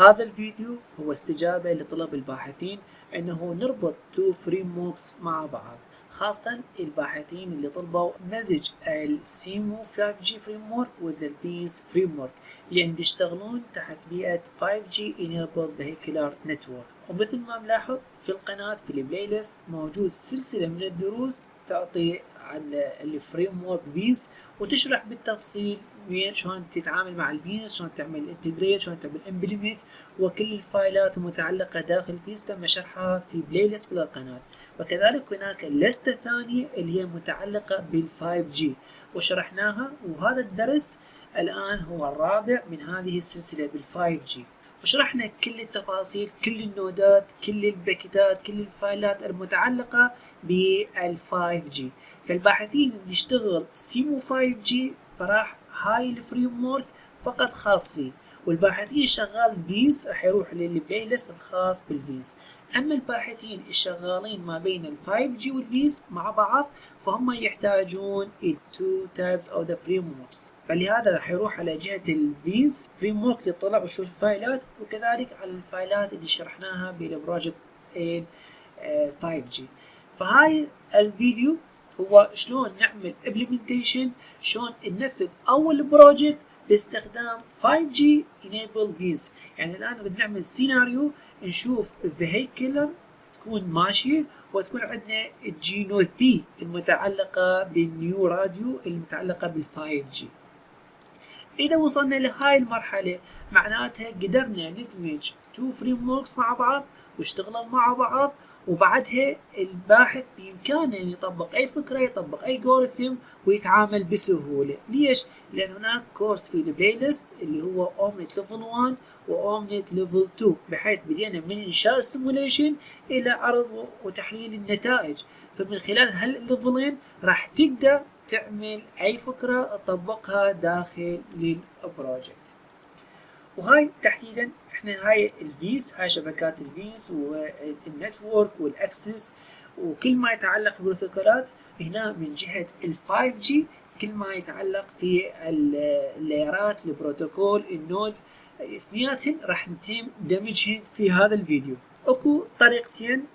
هذا الفيديو هو استجابة لطلب الباحثين انه نربط تو فريم وركس مع بعض، خاصة الباحثين اللي طلبوا مزج السيمو 5G فريم ورك with الفيز فريم ورك، لان يشتغلون تحت بيئة 5G enabled vehicular network. ومثل ما ملاحظ في القناة في البلاي ليست موجود سلسلة من الدروس تعطي عن الفريم ورك فيز وتشرح بالتفصيل شلون تتعامل مع الفيز، شلون تعمل انتجريت، شلون تعمل امبلمنت، وكل الفايلات المتعلقة داخل فيز تم شرحها في بلاي ليست بالقناة. وكذلك هناك لستة ثانية اللي هي متعلقة بال5G وشرحناها، وهذا الدرس الآن هو الرابع من هذه السلسلة بال5G، وشرحنا كل التفاصيل، كل النودات، كل الباكيتات، كل الفايلات المتعلقة بال5G. فالباحثين اللي يشتغل سيمو 5G فراح هاي الفريم ورك فقط خاص فيه، والباحثين شغال فيز راح يروح للبلاي ليست الخاص بالفيز. اما الباحثين الشغالين ما بين ال5G والفيز مع بعض فهم يحتاجون التو تايبس او ذا فريم وركس، فلهذا راح يروح على جهة الفيز فريم ورك يطلع ويشوف الفايلات، وكذلك على الفايلات اللي شرحناها بالبروجكت 5G. فهاي الفيديو هو شلون نعمل implementation، شلون ننفذ اول بروجكت باستخدام 5G enable viz. يعني الان نريد نعمل سيناريو نشوف vehicular تكون ماشية وتكون عندنا الجي نود بي المتعلقة بالنيو راديو المتعلقة بال5G. اذا وصلنا لهاي المرحلة معناتها قدرنا ندمج تو فريم وركس مع بعض واشتغلوا مع بعض، وبعدها الباحث بإمكانه أن يطبق أي فكرة، يطبق أي جوريثم ويتعامل بسهولة. ليش؟ لأن هناك كورس في البلاي ليست اللي هو اومنت ليفل 1 واومنت ليفل 2، بحيث بدينا من إنشاء السيموليشن إلى عرض وتحليل النتائج. فمن خلال هالليفلين راح تقدر تعمل أي فكرة تطبقها داخل للبروجكت. وهاي تحديدا احنا هاي الفيز، هاي شبكات الفيز والنتورك والاكسس وكل ما يتعلق بالبروتوكولات هنا من جهة ال5G، كل ما يتعلق في اللايرات البروتوكول النود اثنيناتهم راح نتم دمجهن في هذا الفيديو. اكو طريقتين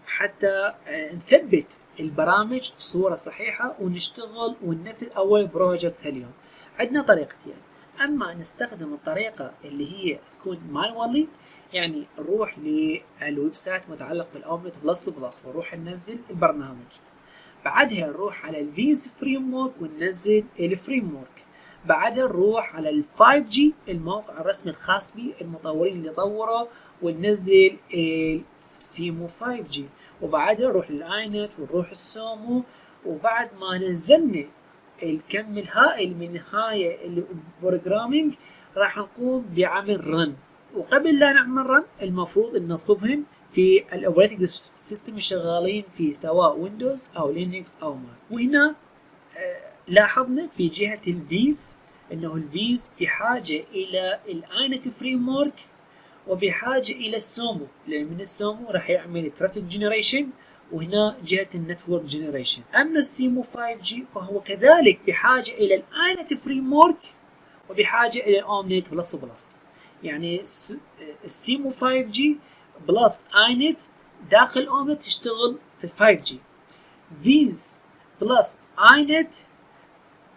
حتى نثبت البرامج بصورة صحيحة ونشتغل وننفذ اول بروجكت هاليوم. عندنا طريقتين، اما نستخدم الطريقة اللي هي تكون مانوالي، يعني نروح للويب سايت متعلق بالاومنت بلس ونروح ننزل البرنامج، بعدها نروح على الفيز فريم ورك وننزل الفريم ورك، بعدها نروح على ال5G الموقع الرسمي الخاص به المطورين اللي طوروا وننزل السيمو 5G، وبعدها نروح للاينت ونروح السومو. وبعد ما نزلنا الكم الهائل من هاي البروجرامينج راح نقوم بعمل رن، وقبل لا نعمل رن المفروض ان نصبهن في الاوبريتنج سيستم الشغالين في سواء ويندوز او لينكس او ماك. وهنا لاحظنا في جهة الفيز انه الفيز بحاجة الى الاينت فريم ورك وبحاجة الى السومو، لان من السومو راح يعمل ترافيك جنريشن، وهنا جهة النتورك جنريشن. اما السيمو 5G فهو كذلك بحاجة الى الاينت فريم ورك وبحاجة الى اومنت بلس. يعني السيمو 5G بلس اينت داخل اومنت تشتغل في 5G، فيز بلس اينت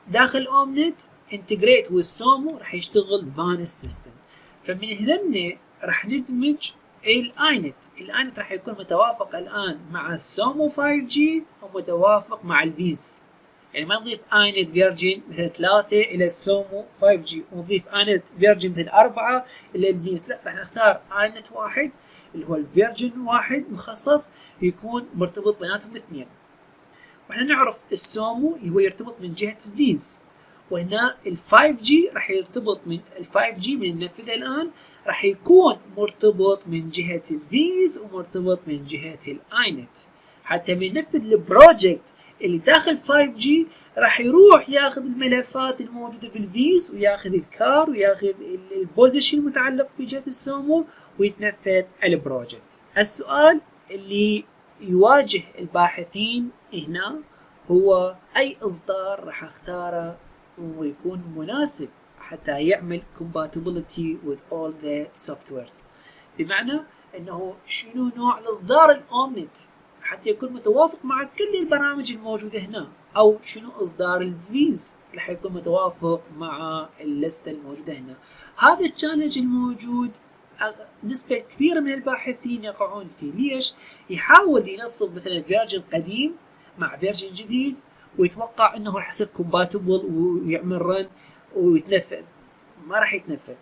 داخل اومنت انتجريت والسومو راح يشتغل فانس سيستم. فمن هنا راح ندمج الاينت راح يكون متوافق الان مع السومو 5G ومتوافق مع الفيز، يعني ما نضيف اينت فيرجن مثل 3 الى السومو 5G ونضيف اينت فيرجن مثل 4 الى الفيز، لا راح نختار اينت واحد اللي هو الفيرجن واحد مخصص يكون مرتبط بيناتهم الاثنين. واحنا نعرف السومو هو يرتبط من جهة الفيز، وهنا ال5G راح يرتبط من ال5G من ننفذها الان راح يكون مرتبط من جهة الفيز ومرتبط من جهة الاينت. حتى من ننفذ البروجكت اللي داخل 5G راح يروح ياخذ الملفات الموجودة بالفيز وياخذ الكار وياخذ البوزيشن المتعلق في جهة السومو ويتنفذ البروجكت. السؤال اللي يواجه الباحثين هنا هو اي اصدار راح اختاره ويكون مناسب حتى يعمل compatibility with all the softwares. بمعنى انه شنو نوع الاصدار الاومنت حتى يكون متوافق مع كل البرامج الموجودة هنا، او شنو اصدار الفيز راح يكون متوافق مع اللستة الموجودة هنا. هذا التشالنج الموجود نسبة كبيرة من الباحثين يقعون فيه. ليش؟ يحاول ينصب مثلا فيرجن قديم مع فيرجن جديد ويتوقع انه راح يصير كومباتبل ويعمل رن ويتنفذ. ما راح يتنفذ.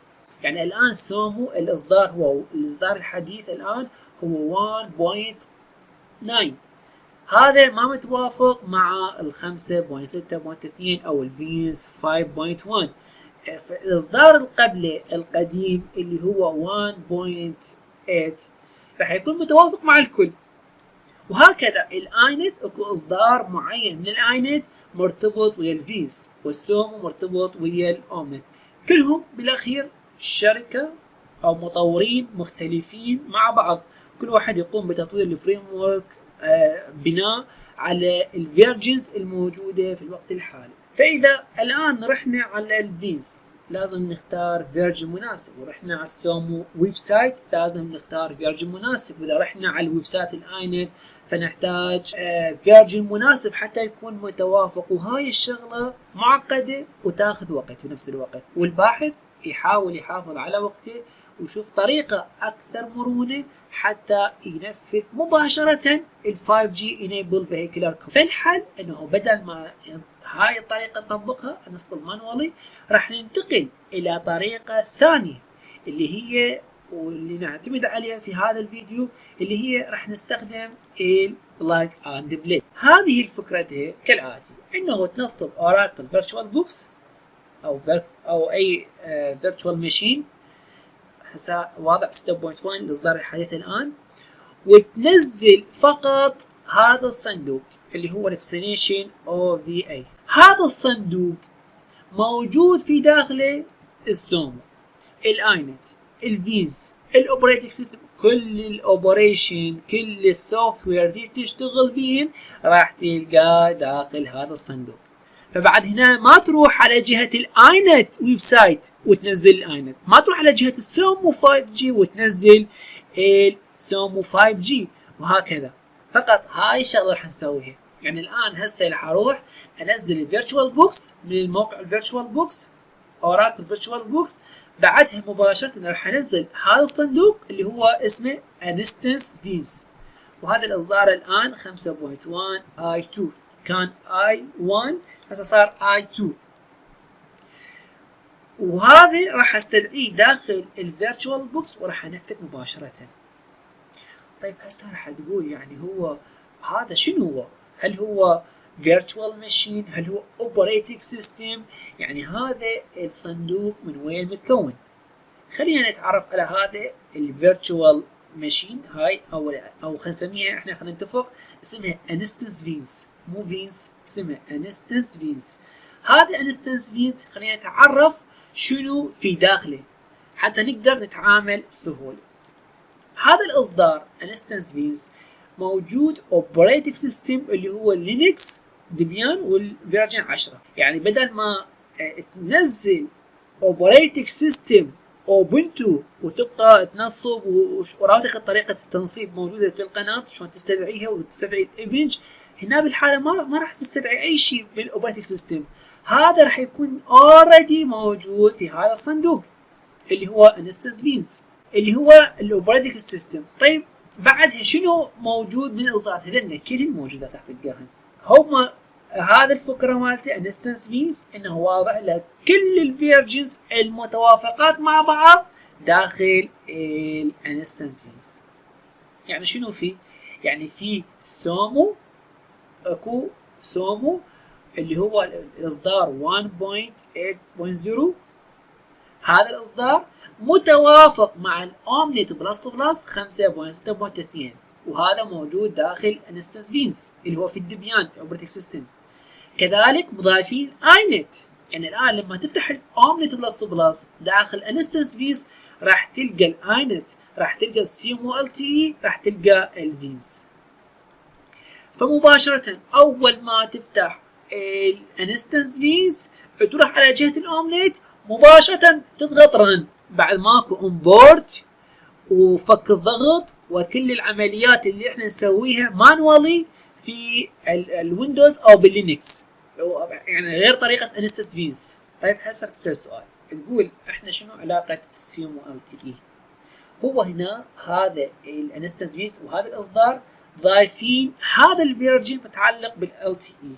يعني الان سومو الاصدار الحديث الان هو 1.9، هذا ما متوافق مع ال 5.6.2 او الفيز 5.1. الاصدار القديم اللي هو 1.8 راح يكون متوافق مع الكل. وهكذا الاينت اكو اصدار معين من الاينت مرتبط ويا الفيز، والسومو مرتبط ويا الاومنت. كلهم بالاخير شركه او مطورين مختلفين مع بعض، كل واحد يقوم بتطوير الفريم ورك بناء على الفيرجنز الموجوده في الوقت الحالي. فاذا الان رحنا على الفيز لازم نختار فيرجن مناسب، ورحنا على السومو ويب سايت لازم نختار فيرجن مناسب، واذا رحنا على الويب سايت الاينت فنحتاج فيرجن مناسب حتى يكون متوافق. وهاي الشغله معقده وتاخذ وقت بنفس الوقت، والباحث يحاول يحافظ على وقته ويشوف طريقه اكثر مرونه حتى ينفذ مباشره ال 5G Enable Vehicular Code. فالحل انه بدل ما هاي الطريقه نطبقها نسطل مانوالي، راح ننتقل الى طريقه ثانيه اللي هي واللي نعتمد عليها في هذا الفيديو، اللي هي راح نستخدم البلاج اند بلاي. هذه الفكرتها كالاتي، انه تنصب اوراكل فيرتشوال بوكس او اي فيرتشوال ماشين هسه واضع 6.1 الاصدار الحديث الان، وتنزل فقط هذا الصندوق اللي هو الاكستنشن OVA. هذا الصندوق موجود في داخله السومو، الاينت، الفيز، الاوبريتنج سيستم، كل الاوبريشن، كل السوفت وير اللي تشتغل بيهم راح تلقاه داخل هذا الصندوق. فبعد هنا ما تروح على جهة الاينت ويب سايت وتنزل الاينت، ما تروح على جهة السومو 5G وتنزل السومو 5G، وهكذا. فقط هاي الشغله راح نسويها. يعني الان هسه راح اروح انزل الفيرتشوال بوكس من الموقع الفيرتشوال بوكس، اوراكل فيرتشوال بوكس، بعدها مباشره راح انزل هذا الصندوق اللي هو اسمه انستنس فيز، وهذا الاصدار الان 5.1 i2، كان i1 هسه صار i2، وهذا راح استدعيه داخل الفيرتشوال بوكس وراح انفذ مباشره. طيب هسه راح تقول يعني هو هذا شنو هو؟ هل هو فيرتشوال ماشين؟ هل هو اوبريتنج سيستم؟ يعني هذا الصندوق من وين متكون؟ خلينا نتعرف على هذا الفيرتشوال ماشين هاي، او خلينا نسميها احنا، خلينا نتفق اسمها انستنس فيز، مو فيز، اسمها انستنس فيز. هذا انستنس فيز خلينا نتعرف شنو في داخله حتى نقدر نتعامل بسهوله. هذا الاصدار انستنس فيز موجود اوبريتنج سيستم اللي هو لينكس ديبيان والفيرجن 10. يعني بدل ما تنزل اوبريتنج سيستم اوبنتو وتبقى تنصب ورافق طريقه التنصيب موجوده في القناه شلون تستدعيها وتستدعي الايمج، هنا بالحاله ما راح تستدعي اي شيء بالاوبريتنج سيستم، هذا راح يكون اوريدي موجود في هذا الصندوق اللي هو انستنس فيز اللي هو الاوبريتنج سيستم. طيب بعدها شنو موجود من الاصدارات؟ هذول كلهم موجوده تحت القرن. هم هذا الفكره مالته انستنس فيز انه واضع لك كل الفيرجنز المتوافقات مع بعض داخل الانستنس فيز. يعني شنو في؟ يعني في سومو، اكو سومو اللي هو الاصدار 1.8.0، هذا الاصدار متوافق مع الاومنت بلس 5.6.2، وهذا موجود داخل انستنس فيز اللي هو في الدبيان اوبريتنج سيستم. كذلك مضافين اينت، يعني الان لما تفتح الاومنت بلس داخل انستنس فيز راح تلقى الاينت، راح تلقى السيمو ال تي اي، راح تلقى الفيز. فمباشره اول ما تفتح الانستنس فيز تروح على جهه الاومنت مباشره تضغط رن بعد ماكو اونبورد وفك الضغط وكل العمليات اللي احنا نسويها مانوالي في الويندوز او باللينكس، يعني غير طريقه انستس فيز. طيب هسه تسال سؤال، تقول احنا شنو علاقه السيوم ال تي اي؟ هو هنا هذا الانستس فيز وهذا الاصدار ضايفين هذا الفيرجن متعلق بالال تي اي.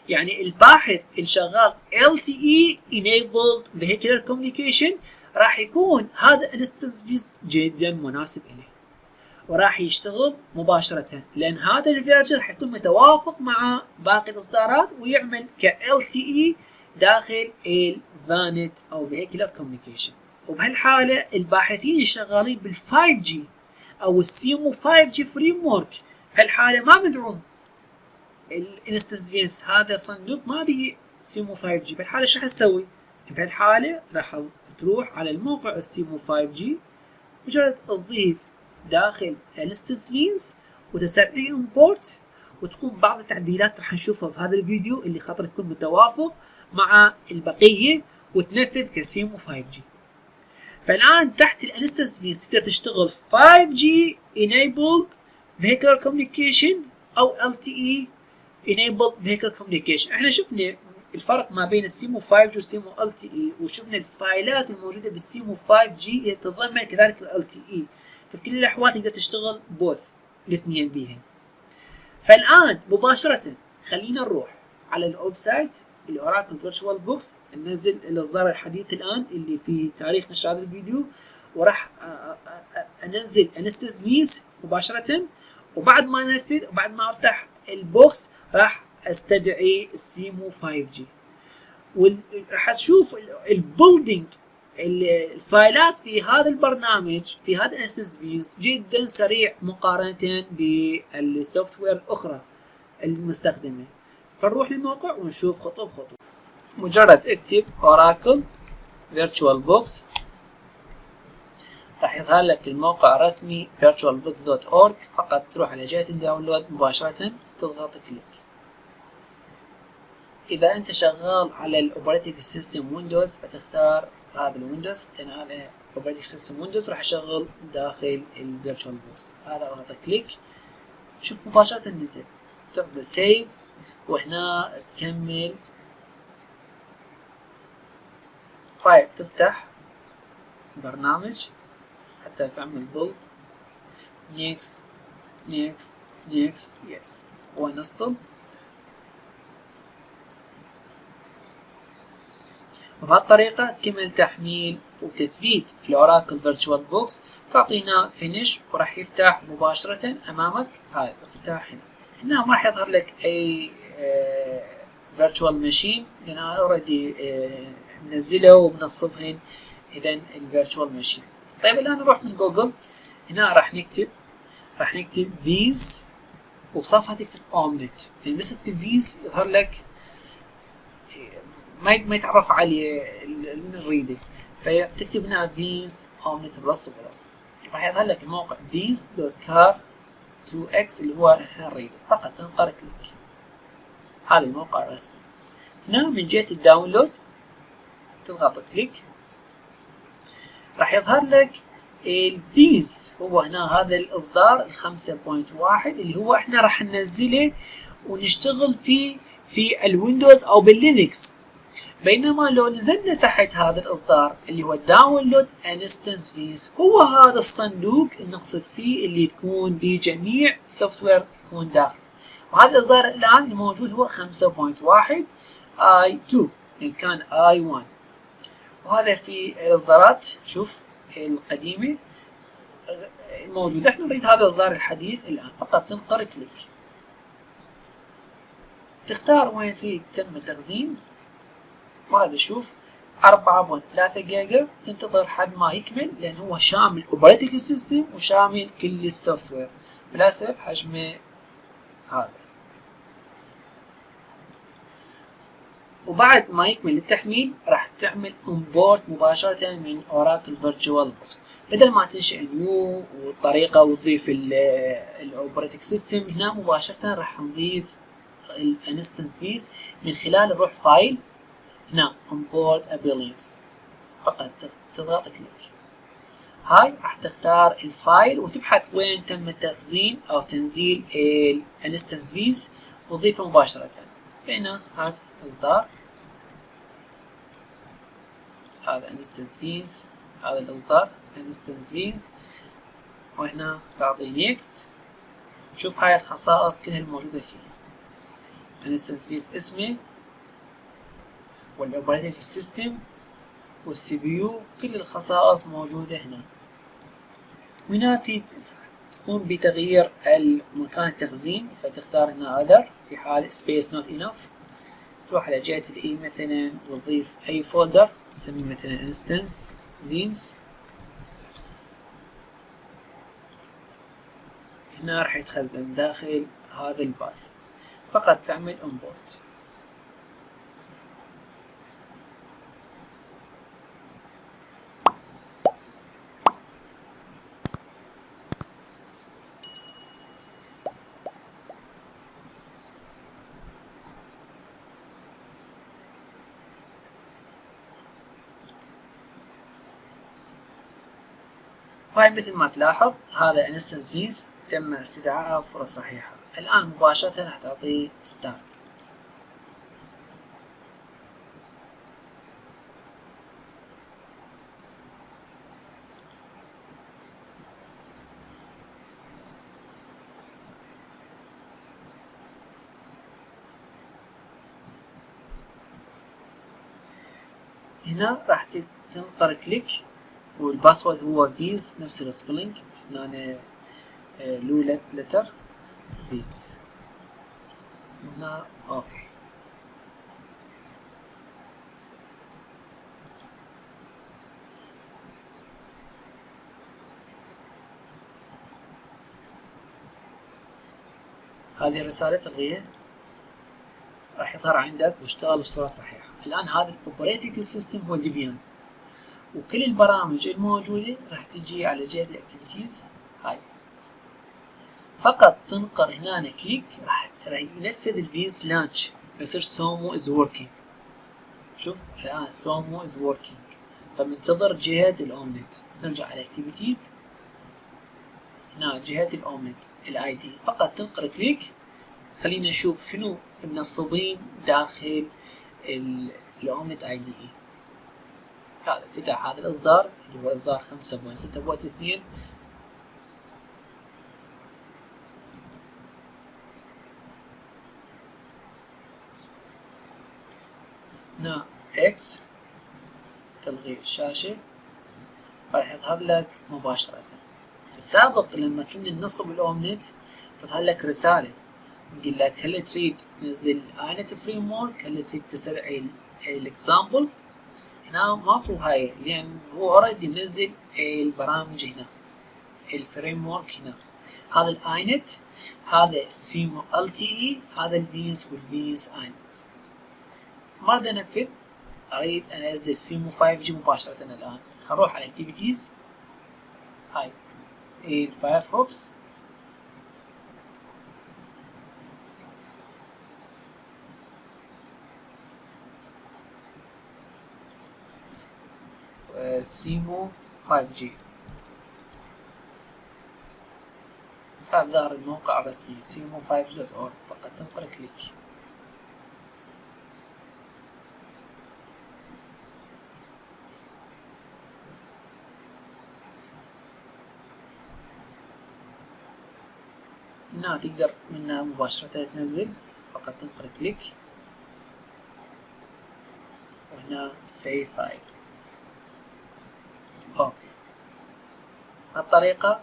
يعني الباحث الشغال LTE enabled vehicular communication راح يكون هذا انستنس فيز جدا مناسب له، وراح يشتغل مباشرة، لان راح الفيرجن راح يكون متوافق مع باقي الاصدارات ويعمل ك LTE داخل الفانت او vehicular communication. وبهالحالة الباحثين الشغالين بال 5G او السيمو 5G فريم ورك بهالحالة ما مدعوم الانستنس فيز، هذا صندوق ما بيه سيمو 5G. بهالحالة ايش راح تسوي؟ بهالحالة راح تروح على الموقع السيمو 5G، مجرد تضيف داخل الانستنس فيز وتسوي امبورت، وتقوم بعض التعديلات راح نشوفها بهذا الفيديو اللي خاطر يكون متوافق مع البقية وتنفذ كسيمو 5G. فالآن تحت الانستنس فيز تقدر تشتغل 5G enabled vehicular communication او LTE enabled vehicle communication. احنا شفنا الفرق ما بين السيمو 5G والسيمو LTE، وشفنا الفايلات الموجوده بالسيمو 5G يتضمن كذلك ال LTE، في كل الاحوال تقدر تشتغل بوث الاثنين بيهم. فالان مباشره خلينا نروح على الويب سايت الاوراكل فيرتشوال بوكس، ننزل الاصدار الحديث الان اللي في تاريخ نشر هذا الفيديو، وراح انزل انستنس فيز مباشره. وبعد ما انفذ وبعد ما افتح البوكس راح استدعي السيمو 5G، وراح تشوف البولدينج الفايلات في هذا البرنامج في هذا الانستنس فيز جدا سريع مقارنه بالسوفت وير الاخرى المستخدمه. فنروح للموقع ونشوف خطوه بخطوه. مجرد اكتب اوراكل فيرتشوال بوكس راح يظهر لك الموقع الرسمي virtualbox.org. فقط تروح على جهة الداونلود مباشرة تضغط كليك. إذا أنت شغال على الأوبريتنج سيستم ويندوز فتختار هذا الويندوز، لأن أنا أوبريتنج سيستم ويندوز راح أشغل داخل الفيرتشوال بوكس. هذا أضغط كليك، شوف مباشرة نزل، تضغط سيف، وهنا تكمل فايل، تفتح برنامج حتى تعمل بولد، next next next yes، ونسطب. وبهالطريقة كمل تحميل وتثبيت الأوراكل فيرتشوال بوكس. تعطينا فينيش وراح يفتح مباشرة أمامك. هذا افتح هنا ما راح يظهر لك أي فيرتشوال ماشين، لأن أنا اوريدي منزله ومنصبهن إذا الفيرتشوال ماشين. طيب الآن نروح من جوجل، هنا راح نكتب فيز وبصفها تكتب اومنت، يعني بس تكتب فيز يظهر لك ما يتعرف عليه الريدر، فتكتب هنا فيز اومنت بلس راح يظهر لك الموقع viz.car2x اللي هو الريدر. فقط تنقر كليك، هذا الموقع الرسمي. هنا من جهة الداونلود تضغط كليك، راح يظهر لك الفيز. هو هنا هذا الاصدار 5.1 اللي هو احنا راح ننزله ونشتغل فيه في الويندوز او باللينكس. بينما لو نزلنا تحت هذا الاصدار اللي هو داونلود انستنس فيز، هو هذا الصندوق اللي نقصد فيه اللي تكون بجميع السوفت وير يكون داخل. وهذا الاصدار الان الموجود هو 5.1 i2 اللي كان i1. وهذا في الاصدارات شوف القديمة الموجودة. احنا نريد هذا الاصدار الحديث الان. فقط تنقر كليك، تختار وين تريد تم التخزين، وهذا شوف 4.3 جيجا. تنتظر حد ما يكمل لان هو شامل اوبريتنج سيستم وشامل كل السوفت وير، فلا سبب حجمه هذا. وبعد ما يكمل التحميل راح تعمل امبورت مباشرة من اوراكل فيرتشوال بوكس، بدل ما تنشئ نيو والطريقة وتضيف الاوبريتنج سيستم. هنا مباشرة راح نضيف الانستنس فيز من خلال نروح فايل، هنا امبورت ابيلينس، فقط تضغط كليك. هاي راح تختار الفايل وتبحث وين تم التخزين او تنزيل الانستنس فيز وتضيفه مباشرة. فهنا هذا الاصدار، هذا انستنس فيز، هذا الاصدار انستنس فيز، وهنا تعطي نيكست. شوف هاي الخصائص كلها الموجودة فيه، انستنس فيز اسمه والاوبريتنج سيستم والسي بي يو، كل الخصائص موجودة هنا. هنا تقوم بتغيير مكان التخزين، فتختار هنا other في حال space not enough، تروح على جهة الاي مثلا وتضيف اي فولدر تسميه مثلا instance means. هنا راح يتخزن داخل هذا الباث، فقط تعمل import. وهي مثل ما تلاحظ هذا instance fees تم استدعائها بصورة صحيحة. الآن مباشرة راح تعطيه start. هنا راح تنطر كليك والباسورد هو فيز نفس السبلينج. هنا لو لتر فيز، هنا اوكي. هذه الرسالة تلغيها، راح يظهر عندك واشتغل بصورة صحيحة. الآن هذا الاوبريتنج سيستم هو ديبيان، وكل البرامج الموجودة راح تجي على جهة الاكتيفيتيز هاي، فقط تنقر هنا كليك راح ينفذ الفيز لانش، فيصير سومو از وركينج. شوف الآن سومو از وركينج، فمنتظر جهة الاومنت. نرجع على اكتيفيتيز، هنا جهة الاومنت الاي دي، فقط تنقر كليك. خلينا نشوف شنو منصبين داخل الاومنت اي دي. هذا فتح هذا الاصدار اللي هو اصدار 5.6.2. هنا اكس تلغي الشاشة، راح يظهر لك مباشرة. في السابق لما كنا ننصب الاومنت تظهر لك رسالة نقول لك هل تريد تنزل اينت فريم ورك، هل تريد تسرع الاكزامبلز. هنا ما طو هاي لان هو اوريدي منزل البرامج هنا الفريم ورك. هنا هذا الاينت، هذا سيمو ال تي اي، هذا الفينس والفينس اينت. ما اريد انفذ، اريد انزل سيمو 5 جي مباشرة. الان نروح على اكتيفيتيز هاي الفايرفوكس، سيمو 5G. هذا ظهر الموقع الرسمي simo5g.org، فقط تنقر كليك. هنا تقدر منها مباشرة تنزل، فقط تنقر كليك وهنا save file. اوكي، بهالطريقة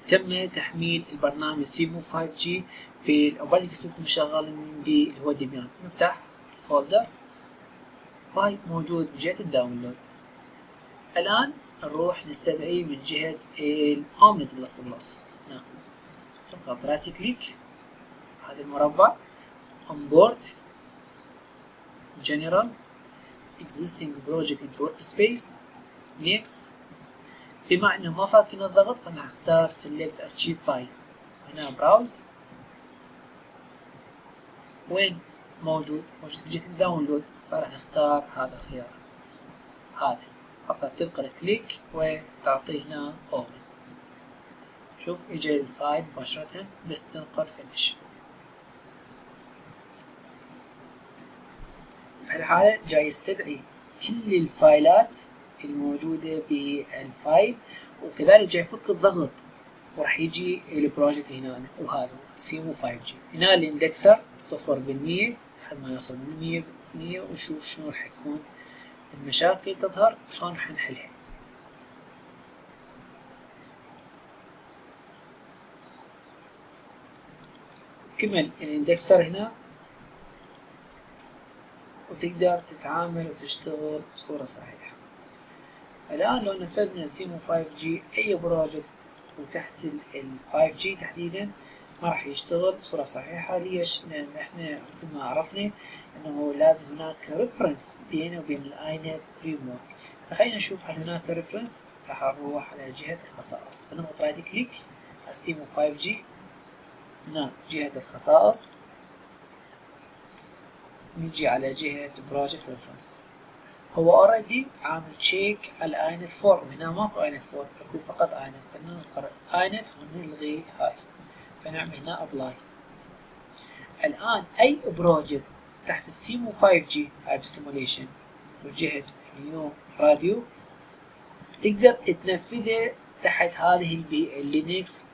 تم تحميل البرنامج سيمو 5G في الاوبريتنج سيستم شغال به اللي هو ديبيان. نفتح الفولدر وهي موجود بجهة الداونلود. الآن نروح نستدعيه من جهة الاومنت بلس بلس. تضغط رايت كليك هذا المربع onboard general existing project into workspace next. بما انه ما فاتنا الضغط فنختار select archive file، هنا براوز. وين موجود في جهة الداونلود، فراح نختار هذا الخيار هذا فقط تلقى كليك وتعطيه هنا اوبن. شوف اجى الفايل مباشرة بس تنقر فينش. بهالحالة جاي يستدعي كل الفايلات الموجودة بالفايل، وكذلك جاي يفك الضغط، وراح يجي البروجكت هنا، وهذا هو سيمو 5G. هنا الاندكسر 0% لحد ما يوصل 100%، ونشوف شنو راح يكون المشاكل تظهر وشلون راح نحلها. كمل الاندكسر هنا وتقدر تتعامل وتشتغل بصورة صحيحة. الآن لو نفذنا سيمو 5G أي بروجكت وتحت ال 5G تحديدا ما راح يشتغل بصورة صحيحة. ليش؟ لأن احنا مثل ما عرفنا أنه لازم هناك ريفرنس بينه وبين الاينت فريم ورك. فخلينا نشوف هل هناك ريفرنس. راح نروح على جهة الخصائص، فنضغط رايت كليك على سيمو 5G، هنا جهة الخصائص، نجي على جهة بروجكت ريفرنس. هو اوريدي عامل تشيك على اينت 4، وهنا ماكو اينت 4، اكو فقط اينت، فننقر اينت ونلغي هاي، فنعمل هنا ابلاي. الان اي بروجكت تحت السيمو 5G هاي بالسيموليشن وجهة نيو راديو تقدر تنفذه تحت هذه البيئة اللينكس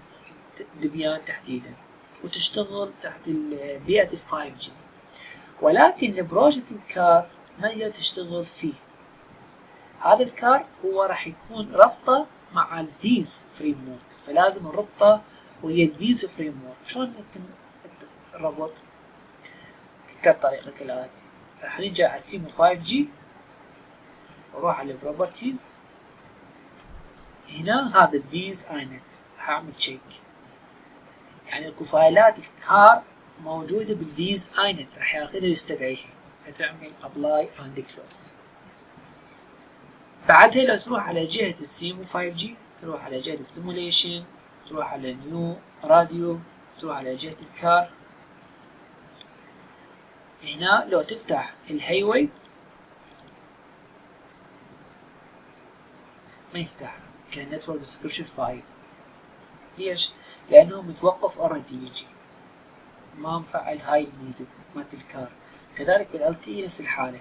دبيان تحديدا، وتشتغل تحت بيئة ال 5G. ولكن بروجكت الكار ما تقدر تشتغل فيه. هذا الكار هو راح يكون ربطه مع الفيز فريم ورك، فلازم نربطه ويا الفيز فريم ورك. شلون يتم الربط؟ كالطريقة كالآتي. راح نجي على سيمو 5G وروح على البروبرتيز، هنا هذا الفيز اينت راح اعمل تشيك، يعني اكو فايلات الكار موجودة بالفيز اينت راح ياخذها ويستدعيها، فتعمل ابلاي اند كلوز. بعدها لو تروح على جهة السيمو 5G تروح على جهة السيموليشن، تروح على نيو راديو، تروح على جهة الكار. هنا لو تفتح الهايواي ما يفتح كنتورك ديسكريبشن فايل. ليش؟ لأنه متوقف اوريدي يجي، ما مفعل هاي الميزة مالت الكار. كذلك بال LTE نفس الحالة،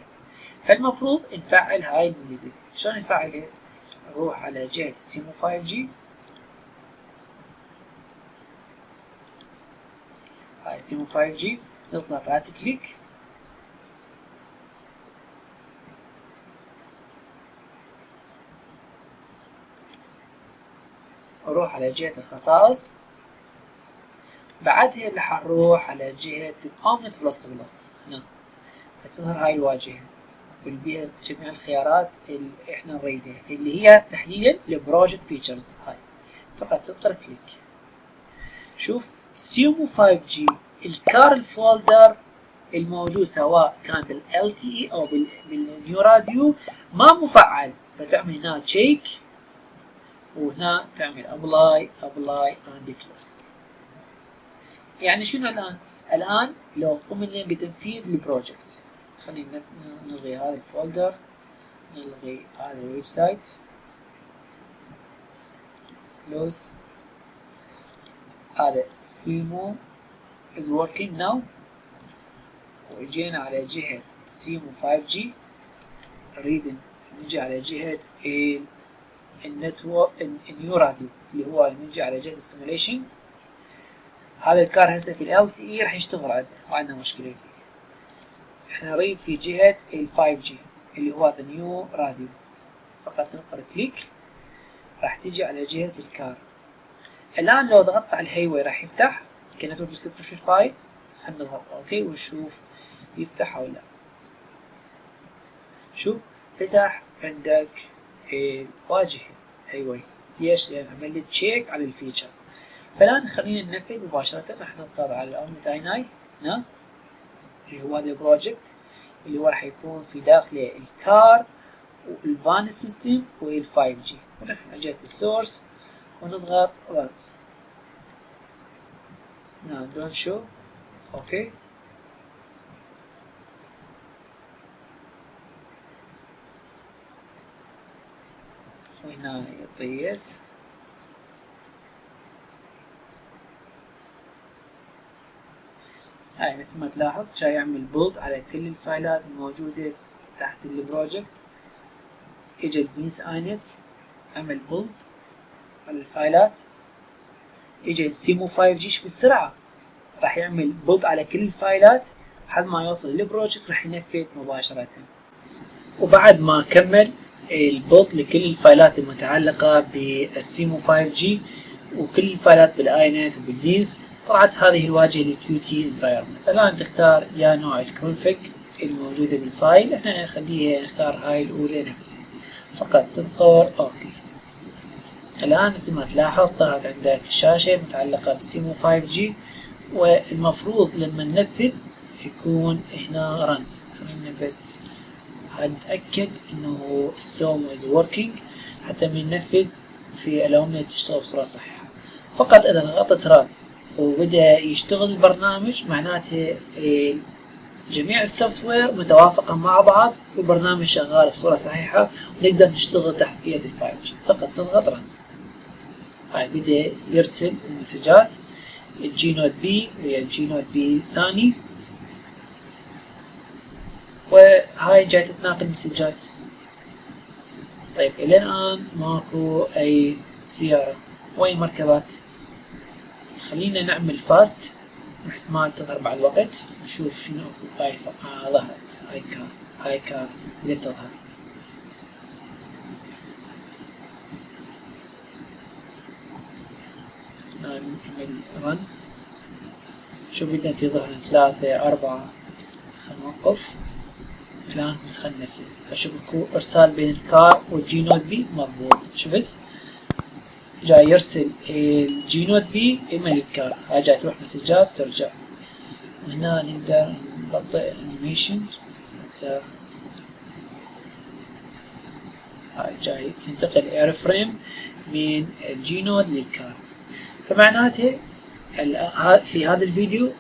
فالمفروض نفعل هاي الميزة. شلون نفعلها؟ نروح على جهة السيمو 5G، هاي سيمو 5G، نضغط رايت كليك، اروح على جهة الخصائص. بعدها راح نروح على جهة الأومنت بلس هنا، فتظهر هاي الواجهة والبيها جميع الخيارات اللي احنا نريدها، اللي هي تحديدا البروجكت فيتشرز. هاي فقط تضغط كليك. شوف سيمو 5G الكار الفولدر الموجود سواء كان بال LTE او بالنيو راديو ما مفعل، فتعمل هنا تشيك وهنا تعمل ابلاي اند كلوز. يعني شنو الان لو قمنا بتنفيذ البروجكت، خلينا نلغي هذا الفولدر، نلغي هذا الويب سايت، كلوز. هذا سيمو is working now، وجينا على جهة سيمو 5G، نريد نجي على جهة النتورك النيو راديو اللي هو نجي على جهة السيموليشن. هذا الكار هسه في ال LTE راح يشتغل عندنا، ما عندنا مشكلة فيه. احنا نريد في جهة ال 5G اللي هو هذا نيو راديو، فقط نقر كليك راح تيجي على جهة الكار. الآن لو ضغطت على الهايواي راح يفتح كنتورك ديسكريبشن فايل. خلينا نضغط اوكي ونشوف يفتح او لا. شوف فتح عندك الواجهة هايواي. ليش؟ لأن عمل لي تشيك على الفيتشر. فالآن خلينا ننفذ مباشرة. راح نضغط على الأومنت اي هنا اللي هو هذا البروجكت اللي هو راح يكون في داخله الكار والفان سيستم وال 5G. ونروح على جهة السورس ونضغط رن. نعم دون شو اوكي. وهنا يعطي يس. هاي مثل ما تلاحظ جاي يعمل بولد على كل الفايلات الموجودة تحت البروجكت. اجا الفينس اينت عمل بولد على الفايلات. اجا السيمو 5G. شوف السرعة، راح يعمل بولد على كل الفايلات لحد ما يوصل للبروجكت راح ينفذ مباشرة. وبعد ما كمل البولد لكل الفايلات المتعلقة بالسيمو 5G وكل الفايلات بالاينت وبالفينس، طلعت هذه الواجهة للQT environment. الآن تختار يا نوع الكونفج الموجودة بالفايل. احنا نخليها نختار هاي الأولى نفسها، فقط تنطر اوكي. الآن مثل ما تلاحظ ظهرت عندك الشاشة متعلقة بالسيمو 5G، والمفروض لما ننفذ يكون هنا رن. خلينا بس نتأكد انه السوم is working حتى من ننفذ في الأمنية تشتغل بصورة صحيحة. فقط إذا ضغطت رن وبدأ يشتغل البرنامج معناته جميع السوفت وير متوافقة مع بعض والبرنامج شغال بصورة صحيحة ونقدر نشتغل تحت قيادة الفايل. فقط تضغط رن. هاي بدأ يرسل المسجات الجي نوت بي ويا الجي نوت بي ثاني، وهاي جاي تتناقل مسجات. طيب إلى الآن ماكو أي سيارة. وين مركبات؟ خلينا نعمل فاست واحتمال تظهر مع الوقت. نشوف شنو هاي ظهرت. هاي كار بدأت تظهر. نعمل رن. شوف بدأت يظهر 3 4. خلينا نوقف الآن بس خلينا ننفذ. فشوف إرسال بين الكار والجي نوت بي مضبوط. شفت جاي يرسل الجي نوت بي إما للكار. هاي جاي تروح مسجات وترجع. هنا نقدر نبطئ الانيميشن حتى هاي جاي تنتقل اير فريم من الجي نود للكار. فمعناته في هذا الفيديو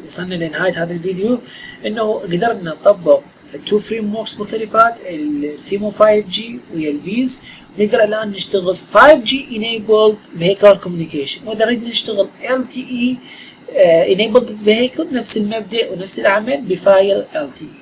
وصلنا لنهاية هذا الفيديو انه قدرنا نطبق 2 فريم وركس مختلفات، السيمو 5G ويا الفيز. نقدر الان نشتغل 5G enabled vehicle communication، واذا ردنا نشتغل LTE enabled vehicle نفس المبدأ ونفس العمل بفايل LTE.